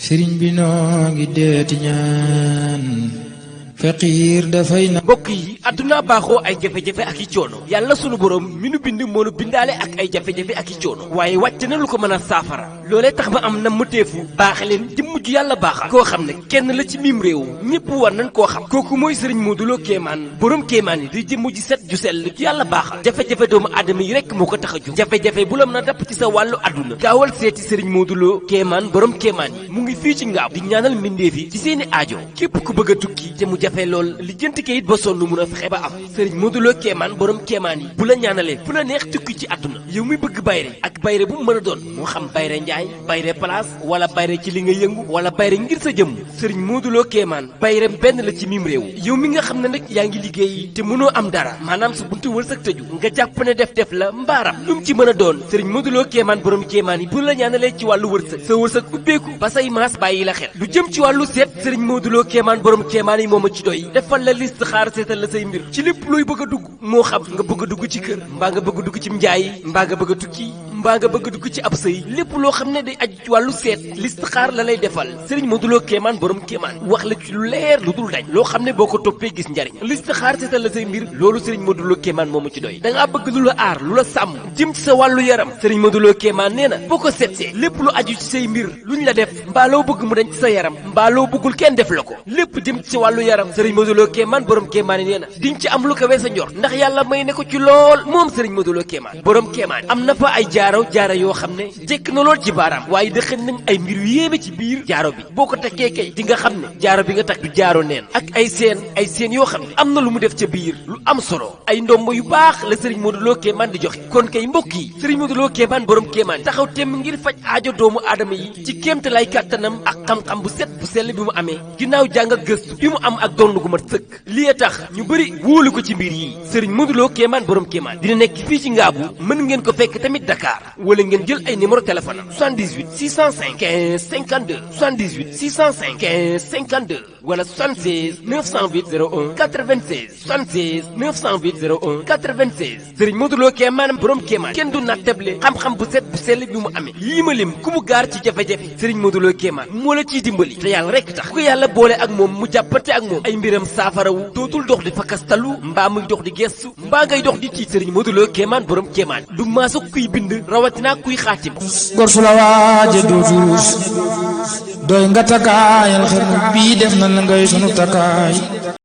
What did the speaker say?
sëriñ bi noo ngi deeti ñaan faqiir dafay na mbokk yi adduna baaxoo ay jafe-jafe ak i coono yàlla sunu borom mi nu bind moo nu bindaale ak ay jafe-jafe ak i coono waaye wàcc na lu ko mën a saafara loolee tax ma am na mëteefu baaxe leen jëmm ju yàlla baaxal koo xam ne kenn la ci miim réew ñëpp war nañ koo xam kooku mooy sëriñ Modou Lo Kéemaan borom kéemaan yi di jëmm ju set ju sell ju yàlla baaxal jafe-jafe doomu aadama yi rekk moo ko tax a jóg jafe-jafe bu la mën a dapp ci sa wàllu adduna gaawal seeti sëriñ Modou Lo Kéemaan borom kéemaan yi mu ngi fii ci Ngaabu di ñaanal mbindeef yi ci seeni aajo képp ku bëgg a tukki te mu jafe lool lijjanti kayit ba sonn mun a fexe ba am sëriñ Modou Lo Kéemaan borom kéemaan yi bu la ñaanalee fu la neex tukki ci àdduna yow mi bëgg bayre ak bayre bu mu mën a doon moo xam bayre njaay bayre place wala bayre ci li nga yëngu wala bayre ngir sa jëmm sëriñ Modou Lo Kéemaan bayre benn la ci mim réew yow mi nga xam ne nag yaa ngi liggéey te mënoo am dara maanaam sa buntu wërsëg tëju nga jàpp ne def la mbaaram lu mu ci mën a doon sëriñ Modou Lo Kéemaan borom kéemaan yi bu la ñaanalee ci wàllu wërsëg sa wërsëg ubbeeku ba say maas bàyyi la xel lu jëm ci wàllu seet sëriñ Modou Lo Kéemaan borom kéemaan yi moom a ci doy defal la liste xaar seetal la say mbir ci lépp looy bëgg a dugg moo xam nga bëgg a dugg ci kër mbaa nga bëgg a dugg ci njaay mbaa nga bëgg a tukki mbaa nga bëgg a dugg ci ab sëy lépp loo xam ne day aju ci wàllu seet liste xaar la lay defal sëriñ Modou Lo Kéemaan borom kéemaan wax la ci lu leer lu dul dañ loo xam ne boo ko toppee gis njariñ liste xaar seetal la say mbir loolu sëriñ Modou Lo Kéemaan moomu ci doy dangaa bëgg lu la aar lu la sàmm jëm ci sa wàllu yaram sëriñ Modou Lo Kéemaan nee na boo ko seetsee lépp lu aju ci say mbir luñ la def mbaa loo bëgg mu dañ ci sa yaram mbaa loo bëggul kenn def la ko lépp jëm ci sa wàllu yaram sëriñ Modou Lo Kéemaan borom kéemaan yi nee na diñ ci am lu ko weesa njort ndax yàlla may ne ko ci lool moom sëriñ Modou Lo Kéemaan borom kéemaan am na fa ay jaaro yoo xam ne jekk na lool ci baaraam waaye dëxën nañ ay mbir yu yéeme ci biir jaaro bi boo ko takkee kay di nga xam ne jaaro bi nga takk du jaaro neen ak ay seen yoo xam ne am na lu mu def ca biir lu am solo ay ndombo yu baax la sëriñ Modou Lo Kéemaan di joxe kon kay mbokk yi sëriñ Modou Lo Kéemaan borom kéemaan taxaw temm ngir faj aajo doomu aadama yi ci kéemtalaay kàttanam ak xam-xam bu set bu sell bi mu amee ginnaaw jàng ak gëstu bi mu am ak donn gu mat sëkk lii tax ñu bëri wóolu ko ci mbir yi sëriñ Modou Lo Kéemaan borom kéemaan dina nekk fii ci Ngaabu mën ngeen ko fekk tamit Dakar wala ngeen jël ay numéro téléphone 78 605 15 52 78 605 15 52 wala 76 908 01 96 76 908 01 96 sëriñ Modou Lo Kéemaan borom kéemaan kenn du nattable xam-xam bu set bu sell bi mu amee lii ma lim ku mu gaar ci jafe-jafe sëriñ Modou Lo Kéemaan moo la ciy dimbali te yàlla rekk tax ku ko yàlla boole ak moom mu jàppante ak moom ay mbiram saafarawu dootul dox di fakastalu mbaa muy dox di gestu mbaa ngay dox di tiit sëriñ Modou Lo Kéemaan borom kéemaan du maasu kuy bind rawatina kuy xaatim gor su la waaje dootul doy nga takkaayal xel bii def na la ngay sunu takkaay